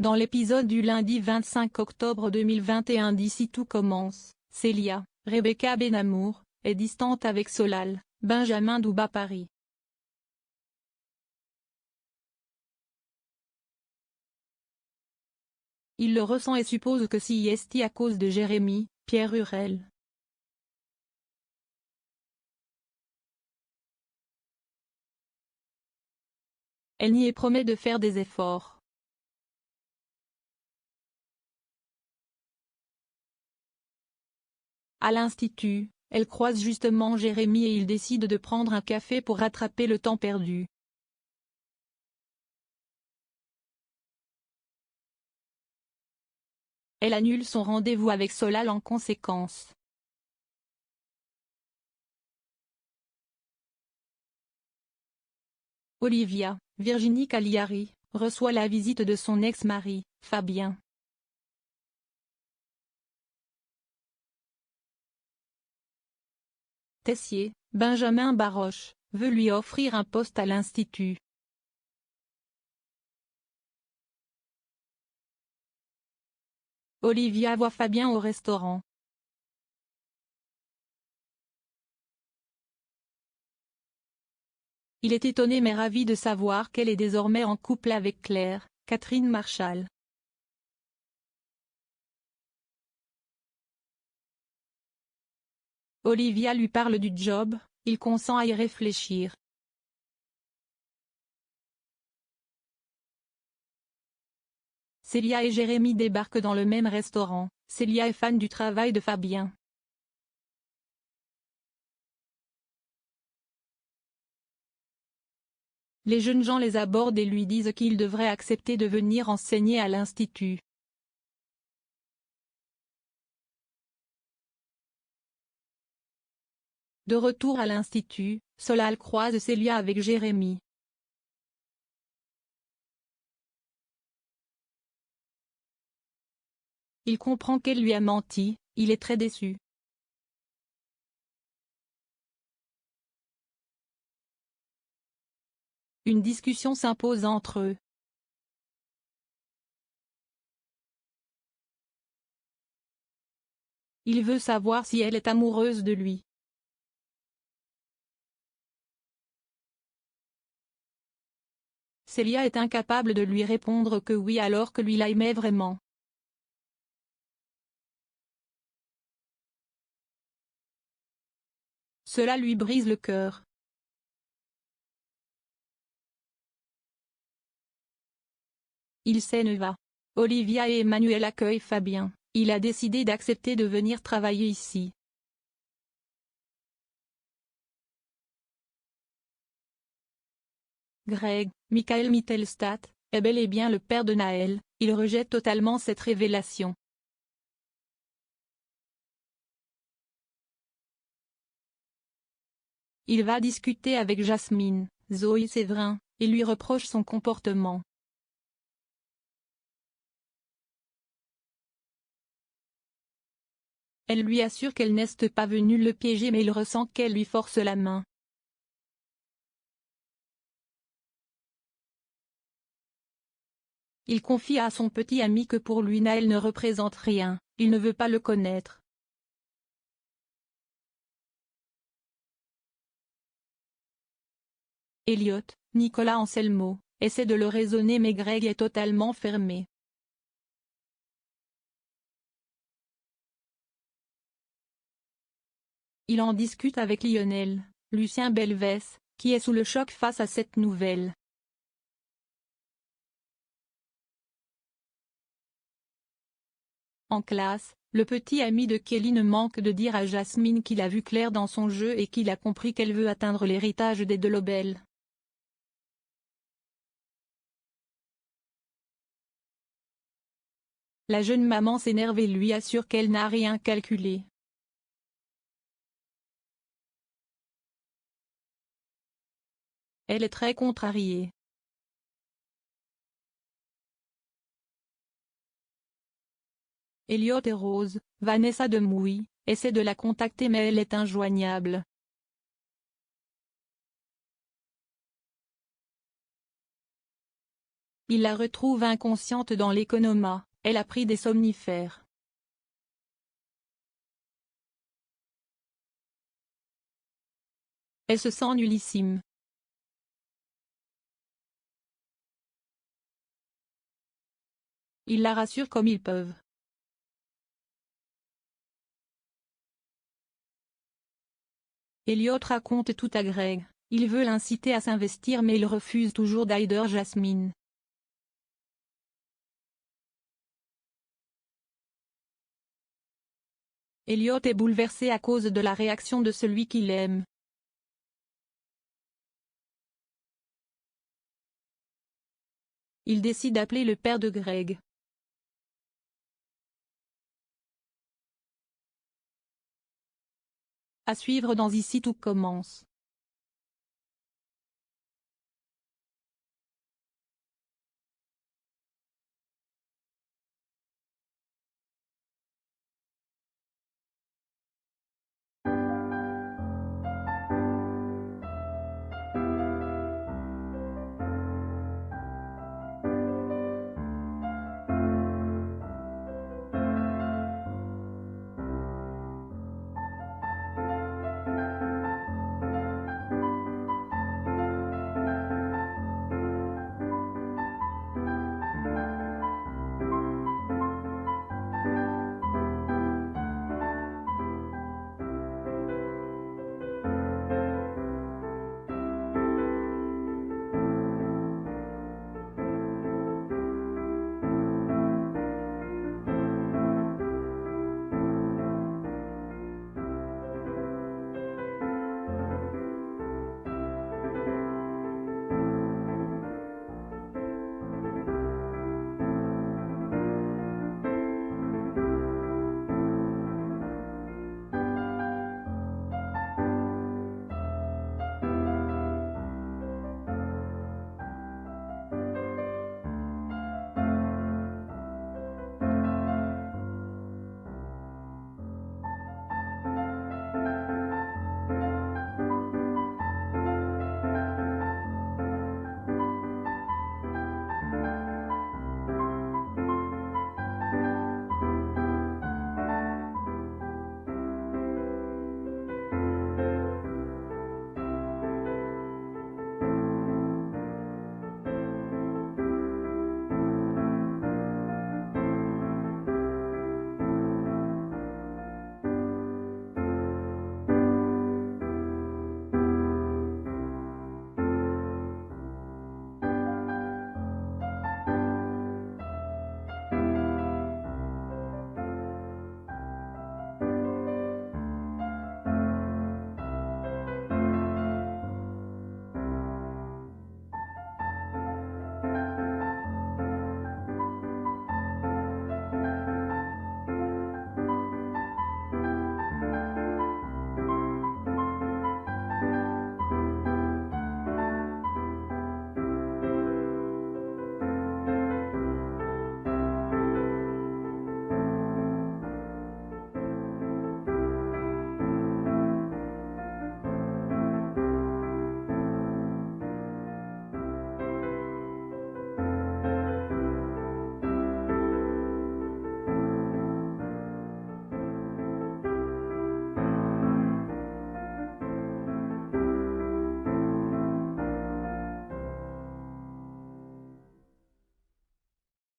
Dans l'épisode du lundi 25 octobre 2021 d'Ici tout commence, Célia, Rebecca Benamor, est distante avec Solal, Benjamin d'Ouba Paris. Il le ressent et suppose que si est à cause de Jérémy, Pierre Hurel. Elle nie et promet de faire des efforts. À l'institut, elle croise justement Jérémy et ils décident de prendre un café pour rattraper le temps perdu. Elle annule son rendez-vous avec Solal en conséquence. Olivia, Virginie Cagliari, reçoit la visite de son ex-mari, Fabien. Tessier, Benjamin Baroche, veut lui offrir un poste à l'Institut. Olivia voit Fabien au restaurant. Il est étonné mais ravi de savoir qu'elle est désormais en couple avec Claire, Catherine Marchal. Olivia lui parle du job, il consent à y réfléchir. Célia et Jérémy débarquent dans le même restaurant. Célia est fan du travail de Fabien. Les jeunes gens les abordent et lui disent qu'il devrait accepter de venir enseigner à l'Institut. De retour à l'Institut, Solal croise Célia avec Jérémy. Il comprend qu'elle lui a menti, il est très déçu. Une discussion s'impose entre eux. Il veut savoir si elle est amoureuse de lui. Célia est incapable de lui répondre que oui alors que lui l'aimait vraiment. Cela lui brise le cœur. Il s'en va. Olivia et Emmanuel accueillent Fabien. Il a décidé d'accepter de venir travailler ici. Greg, Michael Mittelstadt, est bel et bien le père de Naël. Il rejette totalement cette révélation. Il va discuter avec Jasmine, Zoé Séverin, et lui reproche son comportement. Elle lui assure qu'elle n'est pas venue le piéger mais il ressent qu'elle lui force la main. Il confie à son petit ami que pour lui Naël ne représente rien, il ne veut pas le connaître. Elliot, Nicolas Anselmo, essaie de le raisonner mais Greg est totalement fermé. Il en discute avec Lionel, Lucien Belvès, qui est sous le choc face à cette nouvelle. En classe, le petit ami de Kelly ne manque de dire à Jasmine qu'il a vu clair dans son jeu et qu'il a compris qu'elle veut atteindre l'héritage des de Lobel. La jeune maman s'énerve et lui assure qu'elle n'a rien calculé. Elle est très contrariée. Elliot et Rose, Vanessa Demouy, essaie de la contacter mais elle est injoignable. Il la retrouve inconsciente dans l'économa, elle a pris des somnifères. Elle se sent nullissime. Ils la rassurent comme ils peuvent. Elliot raconte tout à Greg, il veut l'inciter à s'investir mais il refuse toujours d'aider Jasmine. Elliot est bouleversé à cause de la réaction de celui qu'il aime. Il décide d'appeler le père de Greg. À suivre dans Ici tout commence.